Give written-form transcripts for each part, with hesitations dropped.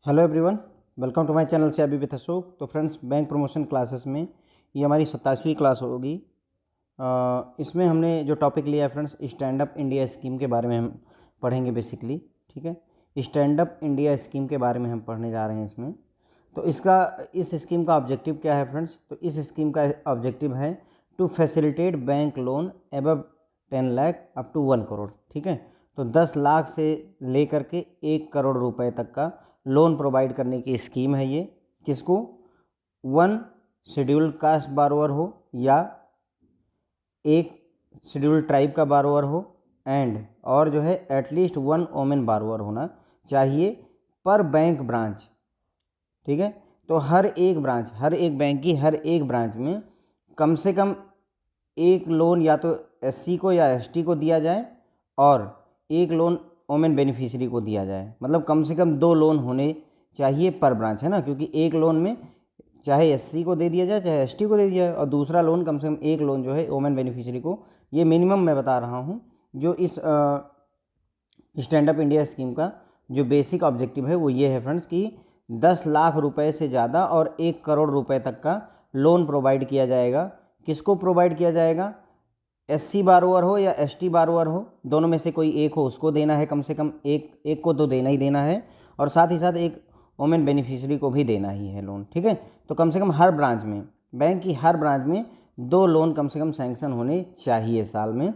Hello everyone, welcome to my channel से अभी with Ashok. तो फ्रेंड्स, बैंक प्रमोशन क्लासेस में ये हमारी 27वीं क्लास होगी। इसमें हमने जो टॉपिक लिया है friends, stand up India scheme के बारे में हम पढ़ेंगे बेसिकली। ठीक है, स्टैंड अप इंडिया स्कीम के बारे में हम पढ़ने जा रहे हैं इसमें। तो इस स्कीम का ऑब्जेक्टिव क्या है फ्रेंड्स? तो इस स्कीम का ऑब्जेक्टिव है to facilitate bank loan above 10 lakh up to 1 crore. ठीक है, तो 10 लाख से लेकर के 1 करोड़ रुपए तक का लोन प्रोवाइड करने की स्कीम है ये। किसको? वन शेड्यूल्ड कास्ट बारोअर हो या एक शेड्यूल्ड ट्राइब का बारोअर हो, एंड और जो है एटलीस्ट वन वोमेन बारोअर होना चाहिए पर बैंक ब्रांच। ठीक है, तो हर एक बैंक की हर एक ब्रांच में कम से कम एक लोन या तो एससी को या एसटी को दिया जाए और एक लोन वोमेन बेनिफिशियरी को दिया जाए। मतलब कम से कम 2 लोन होने चाहिए पर ब्रांच, है ना, क्योंकि एक लोन में चाहे एससी को दे दिया जाए चाहे एसटी को दे दिया जाए, और दूसरा लोन कम से कम एक लोन जो है वोमेन बेनिफिशियरी को। ये मिनिमम मैं बता रहा हूँ। जो इस स्टैंड अप इंडिया स्कीम का जो बेसिक ऑब्जेक्टिव है वो ये है फ्रेंड्स कि 10 लाख रुपए से ज़्यादा और 1 करोड़ रुपए तक का लोन प्रोवाइड किया जाएगा। किसको प्रोवाइड किया जाएगा? एससी बारोअर हो या एसटी बारोअर हो, दोनों में से कोई एक हो, उसको देना है। कम से कम एक को तो देना ही देना है, और साथ ही साथ एक वोमेन बेनिफिशियरी को भी देना ही है लोन। ठीक है, तो कम से कम हर ब्रांच में, बैंक की हर ब्रांच में 2 लोन कम से कम सैंक्शन होने चाहिए साल में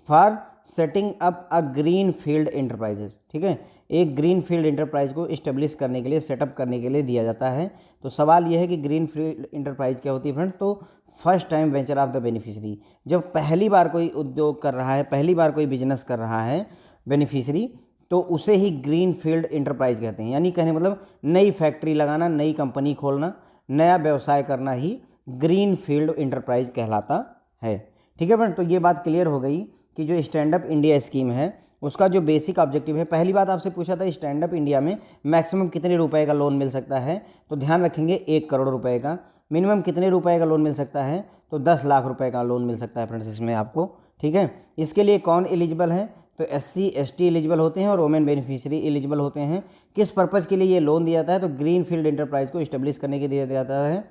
for setting up a green field enterprises. ठीक है, एक ग्रीन फील्ड एंटरप्राइज को इस्टेब्लिश करने के लिए, सेटअप करने के लिए दिया जाता है। तो सवाल यह है कि ग्रीन फील्ड एंटरप्राइज क्या होती है फ्रेंड? तो first time venture of the beneficiary. जब पहली बार कोई उद्योग कर रहा है, पहली बार कोई बिजनेस कर रहा है बेनिफिशियरी, तो उसे ही ग्रीन फील्ड एंटरप्राइज कहते हैं। यानी कहने मतलब नई फैक्ट्री लगाना, नई कंपनी खोलना, नया व्यवसाय करना ही ग्रीन फील्ड एंटरप्राइज कहलाता है। ठीक है फ्रेंड, तो ये बात क्लियर हो गई कि जो स्टैंड अप इंडिया स्कीम है उसका जो बेसिक ऑब्जेक्टिव है। पहली बात आपसे पूछा था स्टैंड अप इंडिया में मैक्सिमम कितने रुपए का लोन मिल सकता है, तो ध्यान रखेंगे 1 करोड़ रुपए का। मिनिमम कितने रुपए का लोन मिल सकता है? तो 10 लाख रुपए का लोन मिल सकता है फ्रेंड्स इसमें आपको। ठीक है, इसके लिए कौन एलिजिबल है? तो एससी एसटी एलिजिबल होते हैं और वोमेन बेनिफिशियरी एलिजिबल होते हैं। किस पर्पज़ के लिए ये लोन दिया जाता है? तो ग्रीन फील्ड एंटरप्राइज को इस्टेब्लिश करने के लिए दिया जाता है।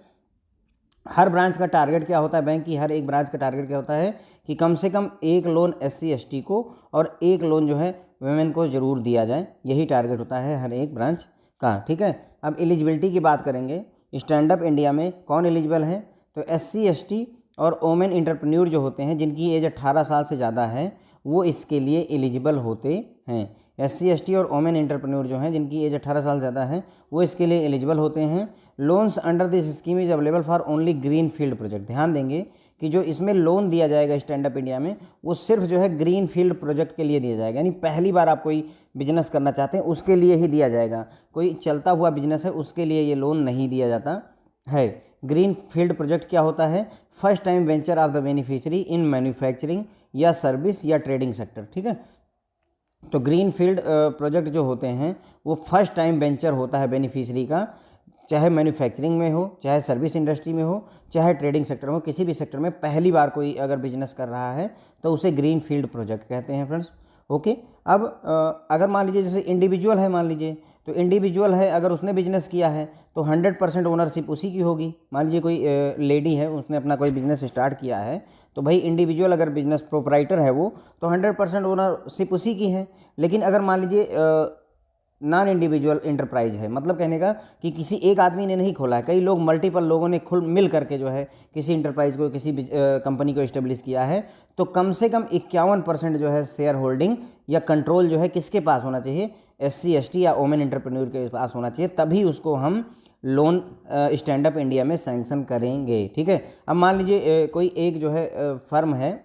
हर ब्रांच का टारगेट क्या होता है? बैंक की हर एक ब्रांच का टारगेट क्या होता है कि कम से कम एक लोन एससी एसटी को और एक लोन जो है वुमेन को ज़रूर दिया जाए। यही टारगेट होता है हर एक ब्रांच का। ठीक है, अब एलिजिबिलिटी की बात करेंगे। स्टैंड अप इंडिया में कौन एलिजिबल है? तो एससी एसटी और वोमेन एंटरप्रेन्योर जो होते हैं, जिनकी एज 18 साल से ज़्यादा है, वो इसके लिए एलिजिबल होते हैं। एससी एसटी और वोमेन एंटरप्रेन्योर जो हैं, जिनकी एज 18 साल ज़्यादा है, वो इसके लिए एलिजिबल होते हैं। Loans under this scheme is available for only green field project. ध्यान देंगे कि जो इसमें लोन दिया जाएगा स्टैंड अप इंडिया में, वो सिर्फ जो है ग्रीन फील्ड प्रोजेक्ट के लिए दिया जाएगा। यानी पहली बार आप कोई बिजनेस करना चाहते हैं उसके लिए ही दिया जाएगा। कोई चलता हुआ बिजनेस है उसके लिए ये लोन नहीं दिया जाता है। ग्रीन फील्ड प्रोजेक्ट क्या होता है? First time venture of the beneficiary in manufacturing या सर्विस या ट्रेडिंग सेक्टर। ठीक है, तो ग्रीन फील्ड प्रोजेक्ट जो होते हैं वो फर्स्ट टाइम वेंचर होता है बेनिफिशियरी का, चाहे मैन्युफैक्चरिंग में हो, चाहे सर्विस इंडस्ट्री में हो, चाहे ट्रेडिंग सेक्टर में हो। किसी भी सेक्टर में पहली बार कोई अगर बिजनेस कर रहा है तो उसे ग्रीन फील्ड प्रोजेक्ट कहते हैं फ्रेंड्स। ओके, अब अगर मान लीजिए जैसे इंडिविजुअल है, मान लीजिए तो इंडिविजुअल है, अगर उसने बिजनेस किया है तो 100% ओनरशिप उसी की होगी। मान लीजिए कोई लेडी है, उसने अपना कोई बिजनेस स्टार्ट किया है, तो भाई इंडिविजुअल अगर बिजनेस प्रोपराइटर है वो, तो 100% ओनरशिप उसी की है। लेकिन अगर मान लीजिए नॉन इंडिविजुअल एंटरप्राइज है, मतलब कहने का कि किसी एक आदमी ने नहीं खोला है, कई लोग मल्टीपल लोगों ने खुल मिल करके जो है किसी इंटरप्राइज को, किसी कंपनी को इस्टेब्लिश किया है, तो कम से कम 51% जो है शेयर होल्डिंग या कंट्रोल जो है किसके पास होना चाहिए? एससी एसटी या वोमेन एंटरप्रेन्योर के पास होना चाहिए, तभी उसको हम लोन स्टैंड अप इंडिया में सैंक्शन करेंगे। ठीक है, अब मान लीजिए कोई एक जो है फर्म है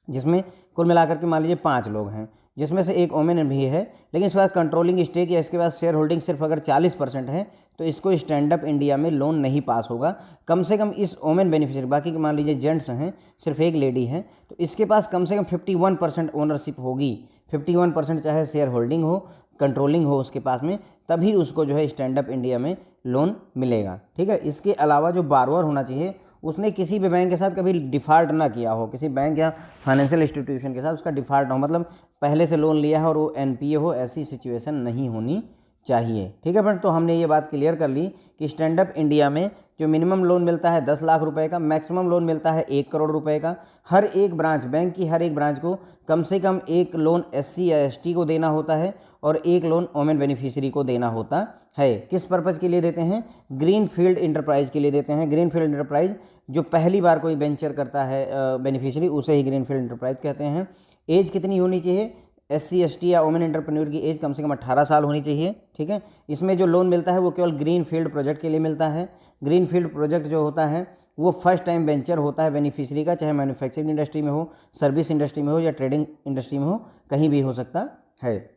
जिसमें कुल मिलाकर के मान लीजिए 5 लोग हैं, जिसमें से एक वोमेन भी है, लेकिन इसके बाद कंट्रोलिंग स्टेक या इसके बाद शेयर होल्डिंग सिर्फ अगर 40% है, तो इसको स्टैंड अप इंडिया में लोन नहीं पास होगा। कम से कम इस वोमेन बेनिफिशियरी, बाकी के मान लीजिए जेंट्स हैं, सिर्फ एक लेडी है, तो इसके पास कम से कम 51% ओनरशिप होगी। 51% चाहे शेयर होल्डिंग हो, कंट्रोलिंग हो उसके पास में, तभी उसको जो है स्टैंड अप इंडिया में लोन मिलेगा। ठीक है, इसके अलावा जो बारोअर होना चाहिए उसने किसी भी बैंक के साथ कभी डिफ़ॉल्ट ना किया हो, किसी बैंक या फाइनेंशियल इंस्टीट्यूशन के साथ उसका डिफ़ॉल्ट ना हो, मतलब पहले से लोन लिया है और वो एनपीए हो, ऐसी सिचुएशन नहीं होनी चाहिए। ठीक है फ्रेंड, तो हमने ये बात क्लियर कर ली कि स्टैंड अप इंडिया में जो मिनिमम लोन मिलता है 10 लाख रुपए का, मैक्सिमम लोन मिलता है 1 करोड़ रुपए का। हर एक ब्रांच, बैंक की हर एक ब्रांच को कम से कम एक लोन SC या ST को देना होता है और एक लोन वोमेन बेनिफिशियरी को देना होता है। किस पर्पज़ के लिए देते हैं? ग्रीन फील्ड इंटरप्राइज के लिए देते हैं। ग्रीन फील्ड इंटरप्राइज जो पहली बार कोई वेंचर करता है बेनिफिशियरी, उसे ही ग्रीन फील्ड इंटरप्राइज कहते हैं। एज कितनी होनी चाहिए? SC ST या वोमेन एंटरप्रेन्योर की एज कम से कम 18 साल होनी चाहिए। ठीक है, इसमें जो लोन मिलता है वो केवल ग्रीन फील्ड प्रोजेक्ट के लिए मिलता है। ग्रीन फील्ड प्रोजेक्ट जो होता है वो फर्स्ट टाइम वेंचर होता है बेनिफिशियरी का, चाहे मैन्युफैक्चरिंग इंडस्ट्री में हो, सर्विस इंडस्ट्री में हो या ट्रेडिंग इंडस्ट्री में हो, कहीं भी हो सकता है।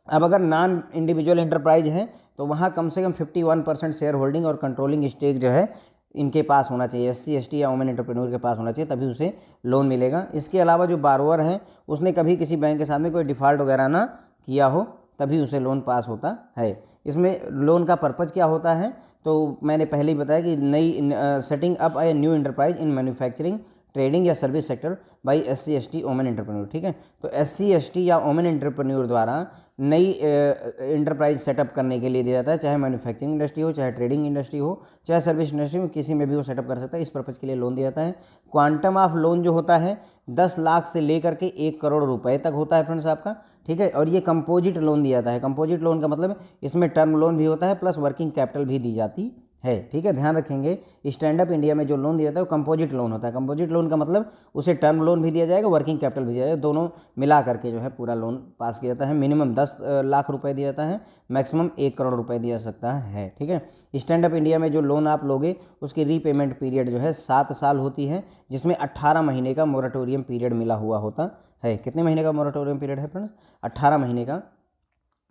अब अगर नॉन इंडिविजुअल एंटरप्राइज है तो वहाँ कम से कम 51% शेयर होल्डिंग और कंट्रोलिंग स्टेक जो है इनके पास होना चाहिए, SC ST या वोमेन एंटरप्रेन्योर के पास होना चाहिए, तभी उसे लोन मिलेगा। इसके अलावा जो बारोअर है उसने कभी किसी बैंक के साथ में कोई डिफ़ॉल्ट वगैरह ना किया हो, तभी उसे लोन पास होता है। इसमें लोन का पर्पज़ क्या होता है? तो मैंने पहले ही बताया कि नई setting up a new enterprise in manufacturing, trading या service sector by SC ST women entrepreneur. ठीक है, तो SC ST या वोमेन एंटरप्रेन्योर द्वारा नई एंटरप्राइज सेटअप करने के लिए दिया जाता है, चाहे मैन्युफैक्चरिंग इंडस्ट्री हो, चाहे ट्रेडिंग इंडस्ट्री हो, चाहे सर्विस इंडस्ट्री में, किसी में भी वो सेटअप कर सकता है। इस पर्पज़ के लिए लोन दिया जाता है। क्वांटम ऑफ लोन जो होता है 10 लाख से लेकर के 1 करोड़ रुपए तक होता है फ्रेंड्स आपका। ठीक है, और ये कंपोजिट लोन दिया जाता है। कंपोजिट लोन का मतलब इसमें टर्म लोन भी होता है प्लस वर्किंग कैपिटल भी दी जाती है। ठीक है, ध्यान रखेंगे, स्टैंड अप इंडिया में जो लोन दिया जाता है वो कंपोजिट लोन होता है। कंपोजिट लोन का मतलब उसे टर्म लोन भी दिया जाएगा, वर्किंग कैपिटल भी दिया जाएगा, दोनों मिला करके जो है पूरा लोन पास किया जाता है। मिनिमम 10 लाख रुपए दिया जाता है, मैक्सिमम 1 करोड़ रुपए दिया जा सकता है। ठीक है, स्टैंड अप इंडिया में जो लोन आप लोगे उसकी रीपेमेंट पीरियड जो है 7 साल होती है, जिसमें 18 महीने का मोरेटोरियम पीरियड मिला हुआ होता है। कितने महीने का मोरेटोरियम पीरियड है फ्रेंड्स? 18 महीने का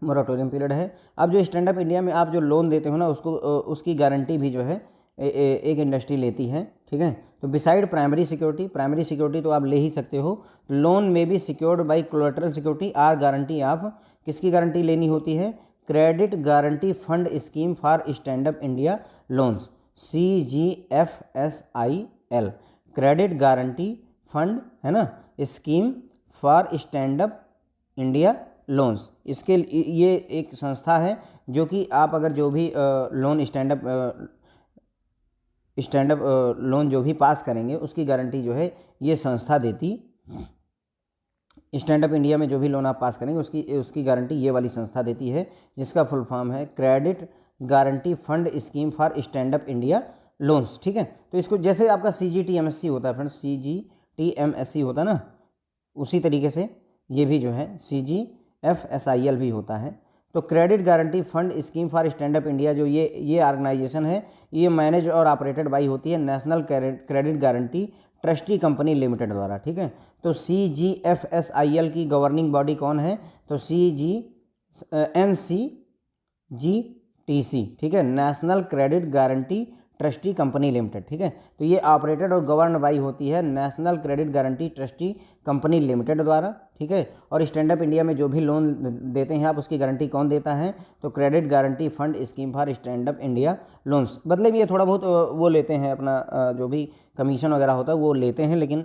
मोरेटोरियम पीरियड है। अब जो स्टैंड अप इंडिया में आप जो लोन देते हो ना उसको उसकी गारंटी भी जो है एक इंडस्ट्री लेती है। ठीक है, तो बिसाइड प्राइमरी सिक्योरिटी तो आप ले ही सकते हो। लोन में भी secured by collateral security or guarantee of, किसकी गारंटी लेनी होती है? Credit guarantee fund scheme for stand up India loans, CGFSIL, credit guarantee fund है ना, scheme for stand up India loans. इसके ये एक संस्था है जो कि आप अगर जो भी लोन स्टैंड अप लोन जो भी पास करेंगे उसकी गारंटी जो है ये संस्था देती। स्टैंड अप इंडिया में जो भी लोन आप पास करेंगे उसकी गारंटी ये वाली संस्था देती है, जिसका फुल फॉर्म है credit guarantee fund scheme for stand up India loans. ठीक है, तो इसको जैसे आपका CGTMSC होता है फ्रेंड्स, CGTMSC होता है ना, उसी तरीके से ये भी जो है CGFSIL भी होता है। तो credit guarantee fund scheme for stand up India जो ये ऑर्गेनाइजेशन है, ये मैनेज और ऑपरेटेड बाई होती है national credit guarantee trustee company limited द्वारा। ठीक है, तो CGFSIL की गवर्निंग बॉडी कौन है? तो NCGTC। ठीक है, national credit guarantee trustee company limited. ठीक है, तो ये ऑपरेटेड और गवर्न बाई होती है national credit guarantee trustee company limited द्वारा। ठीक है, और स्टैंड अप इंडिया में जो भी लोन देते हैं आप उसकी गारंटी कौन देता है? तो credit guarantee fund scheme for stand up India loans. बदले में ये थोड़ा बहुत वो लेते हैं, अपना जो भी कमीशन वगैरह होता है वो लेते हैं, लेकिन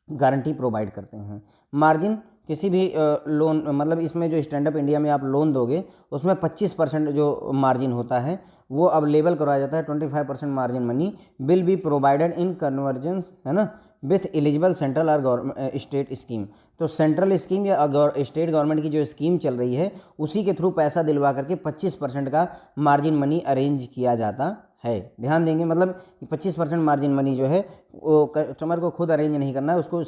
गारंटी प्रोवाइड करते हैं। मार्जिन किसी भी लोन, मतलब इसमें जो स्टैंड अप इंडिया में आप लोन दोगे उसमें 25% जो मार्जिन होता है वो अब लेबल करवाया जाता है। 25% margin money will be provided in convergence, है ना, विथ एलिजिबल सेंट्रल और स्टेट स्कीम। तो सेंट्रल स्कीम या स्टेट गवर्नमेंट की जो स्कीम चल रही है उसी के थ्रू पैसा दिलवा करके 25% का मार्जिन मनी अरेंज किया जाता है। ध्यान देंगे, मतलब 25% मार्जिन मनी जो है वो कस्टमर को खुद अरेंज नहीं करना है, उसको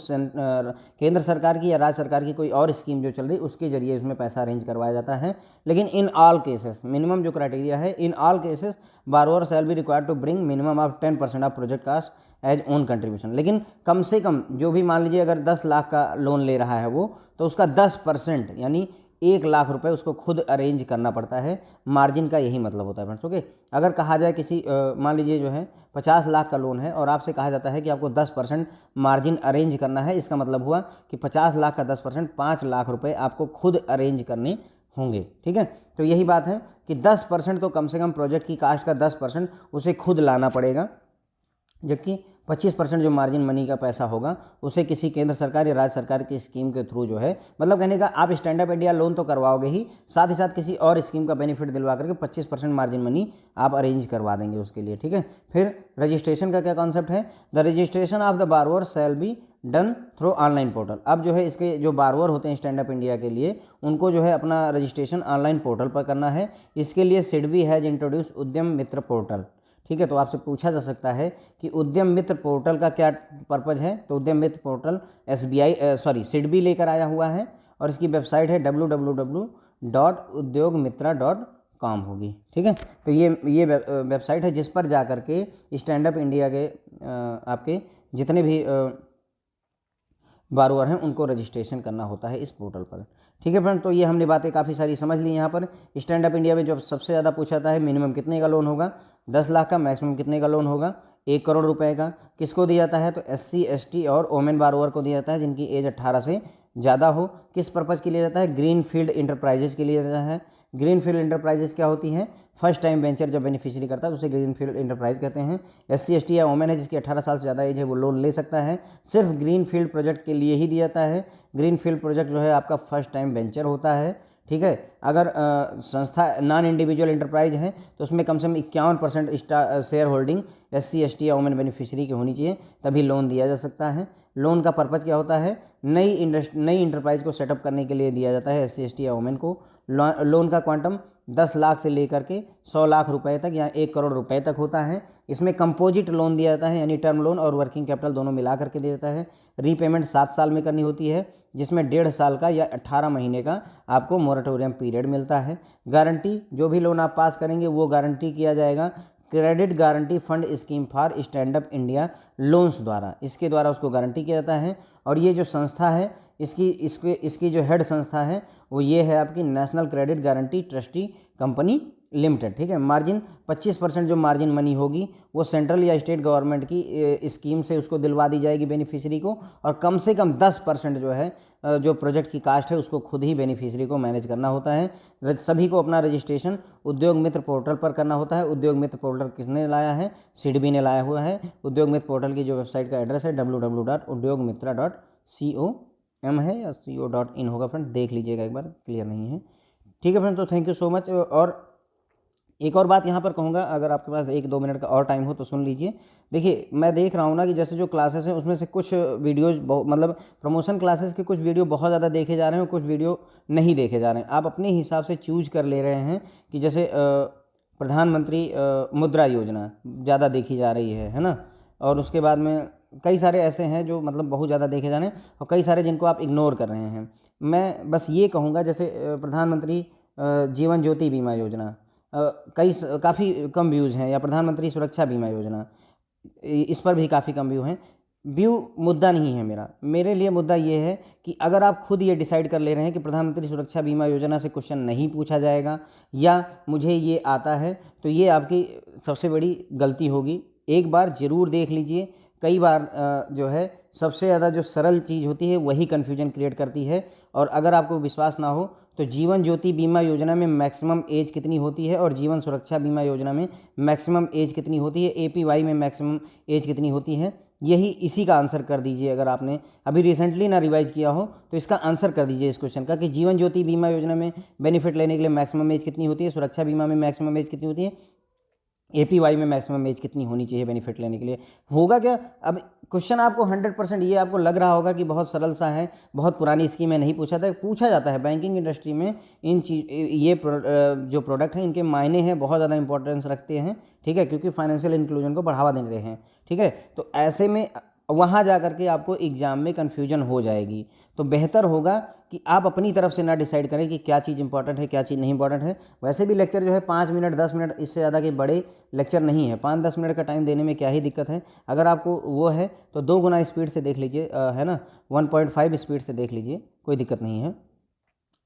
केंद्र सरकार की या राज्य सरकार की कोई और स्कीम जो चल रही है उसके जरिए उसमें पैसा अरेंज करवाया जाता है। लेकिन इन ऑल केसेस, मिनिमम जो क्राइटेरिया है, in all cases borrower shall be required to bring minimum of 10% of project cost as own contribution. लेकिन कम से कम जो भी, मान लीजिए अगर 10 लाख का लोन ले रहा है वो, तो उसका 10% यानी 1 लाख रुपए उसको खुद अरेंज करना पड़ता है। मार्जिन का यही मतलब होता है फ्रेंड्स। ओके, अगर कहा जाए किसी मान लीजिए जो है 50 लाख का लोन है और आपसे कहा जाता है कि आपको 10% मार्जिन अरेंज करना है, इसका मतलब हुआ कि 50 लाख का 10% 5 लाख रुपए आपको खुद अरेंज करने होंगे। ठीक है, तो यही बात है कि 10% तो कम से कम प्रोजेक्ट की कास्ट का 10% उसे खुद लाना पड़ेगा, जबकि 25% जो मार्जिन मनी का पैसा होगा उसे किसी केंद्र सरकार या राज्य सरकार की स्कीम के थ्रू जो है, मतलब कहने का आप स्टैंड अप इंडिया लोन तो करवाओगे ही, साथ ही साथ किसी और स्कीम का बेनिफिट दिलवा करके 25% मार्जिन मनी आप अरेंज करवा देंगे उसके लिए, ठीक है। फिर रजिस्ट्रेशन का क्या कॉन्सेप्ट है, the registration of the borrower shall be done through online portal. अब जो है इसके जो बारोअर होते हैं स्टैंड अप इंडिया के लिए, उनको जो है अपना रजिस्ट्रेशन ऑनलाइन पोर्टल पर करना है। इसके लिए सिडबी हैज़ इंट्रोड्यूस उद्यम मित्र पोर्टल, ठीक है। तो आपसे पूछा जा सकता है कि उद्यम मित्र पोर्टल का क्या पर्पज़ है, तो उद्यम मित्र पोर्टल सिडबी लेकर आया हुआ है और इसकी वेबसाइट है www.udyogmitra.com होगी, ठीक है। तो ये वेबसाइट है जिस पर जा कर के स्टैंड अप इंडिया के आपके जितने भी बारोअर हैं उनको रजिस्ट्रेशन करना होता है इस पोर्टल पर, ठीक है फ्रेंड। तो ये हमने बातें काफ़ी सारी समझ ली। यहाँ पर स्टैंड अप इंडिया में जो सबसे ज़्यादा पूछा था है मिनिमम कितने का लोन होगा, 10 लाख का, मैक्सिमम कितने का लोन होगा, 1 करोड़ रुपए का। किसको दिया जाता है, तो SC ST और वोमेन बारोअर को दिया जाता है जिनकी एज 18 से ज़्यादा हो। किस पर्पज़ के लिए जाता है, ग्रीन फील्ड इंटरप्राइजेस के लिए जाता है। ग्रीन फील्ड इंटरप्राइजेस क्या होती हैं, फर्स्ट टाइम वेंचर जब बेनिफिशियरी करता है तो उसे ग्रीन फील्ड इंटरप्राइज कहते हैं। SC ST या वोमेन है जिसकी 18 साल से ज़्यादा एज है वो लोन ले सकता है। सिर्फ ग्रीन फील्ड प्रोजेक्ट के लिए ही दिया जाता है। ग्रीन फील्ड प्रोजेक्ट जो है आपका फर्स्ट टाइम वेंचर होता है, ठीक है। अगर संस्था नॉन इंडिविजुअल इंटरप्राइज है तो उसमें कम से कम 51% शेयर होल्डिंग SC ST या वोमेन बेनिफिशियरी की होनी चाहिए, तभी लोन दिया जा सकता है। लोन का पर्पज़ क्या होता है, नई इंटरप्राइज को सेटअप करने के लिए दिया जाता है SC ST या वोमेन को। लोन का क्वांटम 10 लाख से लेकर के 100 लाख रुपए तक या 1 करोड़ रुपए तक होता है। इसमें कंपोजिट लोन दिया जाता है, यानी टर्म लोन और वर्किंग कैपिटल दोनों मिला करके दिया जाता है। रीपेमेंट 7 साल में करनी होती है, जिसमें 1.5 साल का या 18 महीने का आपको मोरेटोरियम पीरियड मिलता है। गारंटी, जो भी लोन आप पास करेंगे वो गारंटी किया जाएगा credit guarantee fund scheme for stand up India loans द्वारा, इसके द्वारा उसको गारंटी किया जाता है। और ये जो संस्था है इसकी जो हेड संस्था है वो ये है आपकी national credit guarantee trustee company limited, ठीक है। मार्जिन 25% जो मार्जिन मनी होगी वो सेंट्रल या स्टेट गवर्नमेंट की स्कीम से उसको दिलवा दी जाएगी बेनिफिशियरी को, और कम से कम 10% जो है जो प्रोजेक्ट की कास्ट है उसको खुद ही बेनिफिशियरी को मैनेज करना होता है। सभी को अपना रजिस्ट्रेशन उद्योग मित्र पोर्टल पर करना होता है। उद्योग मित्र पोर्टल किसने लाया है, सिडबी ने लाया हुआ है। उद्योग मित्र पोर्टल की जो वेबसाइट का एड्रेस है www.udyogmitra.com है या co.in होगा फ्रेंड, देख लीजिएगा एक बार, क्लियर नहीं है, ठीक है फ्रेंड। तो थैंक यू सो मच। और एक और बात यहाँ पर कहूँगा, अगर आपके पास 1-2 मिनट का और टाइम हो तो सुन लीजिए। देखिए मैं देख रहा हूँ ना कि जैसे जो क्लासेस हैं उसमें से कुछ वीडियोज़ मतलब प्रमोशन क्लासेस के कुछ वीडियो बहुत ज़्यादा देखे जा रहे हैं और कुछ वीडियो नहीं देखे जा रहे हैं। आप अपने हिसाब से चूज कर ले रहे हैं कि जैसे प्रधानमंत्री मुद्रा योजना ज़्यादा देखी जा रही है ना, और उसके बाद में कई सारे ऐसे हैं जो मतलब बहुत ज़्यादा देखे जा रहे हैं और कई सारे जिनको आप इग्नोर कर रहे हैं। मैं बस ये कहूँगा जैसे प्रधानमंत्री जीवन ज्योति बीमा योजना काफ़ी कम व्यूज़ हैं, या प्रधानमंत्री सुरक्षा बीमा योजना इस पर भी काफ़ी कम व्यू हैं। व्यू मुद्दा नहीं है मेरे लिए मुद्दा ये है कि अगर आप खुद ये डिसाइड कर ले रहे हैं कि प्रधानमंत्री सुरक्षा बीमा योजना से क्वेश्चन नहीं पूछा जाएगा या मुझे ये आता है, तो ये आपकी सबसे बड़ी गलती होगी। एक बार ज़रूर देख लीजिए। कई बार जो है सबसे ज़्यादा जो सरल चीज़ होती है वही कन्फ्यूजन क्रिएट करती है। और अगर आपको विश्वास ना हो तो जीवन ज्योति बीमा योजना में मैक्सिमम एज कितनी होती है और जीवन सुरक्षा बीमा योजना में मैक्सिमम एज कितनी होती है, APY में मैक्सिमम एज कितनी होती है, यही इसी का आंसर कर दीजिए। अगर आपने अभी रिसेंटली ना रिवाइज किया हो तो इसका आंसर कर दीजिए इस क्वेश्चन का कि जीवन ज्योति बीमा योजना में बेनिफिट लेने के लिए मैक्सिमम एज कितनी होती है, सुरक्षा बीमा में मैक्सिमम एज कितनी होती है, APY में मैक्सिमम एज कितनी होनी चाहिए बेनिफिट लेने के लिए। होगा क्या, अब क्वेश्चन आपको 100% ये आपको लग रहा होगा कि बहुत सरल सा है, बहुत पुरानी स्कीम है, नहीं पूछा था, पूछा जाता है बैंकिंग इंडस्ट्री में। जो प्रोडक्ट हैं इनके मायने हैं बहुत ज़्यादा इंपॉर्टेंस रखते हैं, ठीक है, क्योंकि फाइनेंशियल इंक्लूजन को बढ़ावा देते हैं, ठीक है। तो ऐसे में वहाँ जा करके आपको एग्ज़ाम में कन्फ्यूजन हो जाएगी। तो बेहतर होगा कि आप अपनी तरफ से ना डिसाइड करें कि क्या चीज़ इंपॉर्टेंट है क्या चीज़ नहीं इंपॉर्टेंट है। वैसे भी लेक्चर जो है 5 मिनट 10 मिनट, इससे ज़्यादा के बड़े लेक्चर नहीं है। 5-10 मिनट का टाइम देने में क्या ही दिक्कत है। अगर आपको वो है तो 2 गुना स्पीड से देख लीजिए, है ना, 1.5 स्पीड से देख लीजिए, कोई दिक्कत नहीं है।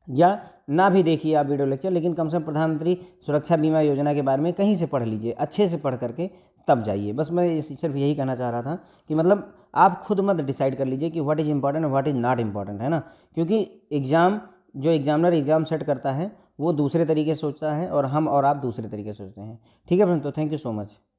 या ना भी देखिए आप वीडियो लेक्चर, लेकिन कम से कम प्रधानमंत्री सुरक्षा बीमा योजना के बारे में कहीं से पढ़ लीजिए, अच्छे से पढ़ करके तब जाइए। बस मैं सिर्फ यही कहना चाह रहा था कि मतलब आप खुद मत डिसाइड कर लीजिए कि व्हाट इज़ इंपॉर्टेंट और व्हाट इज़ नॉट इंपॉर्टेंट, है ना, क्योंकि जो एग्जामिनर एग्ज़ाम सेट करता है वो दूसरे तरीके से सोचता है और हम और आप दूसरे तरीके से सोचते हैं। ठीक है फ्रेंड, तो थैंक यू सो मच।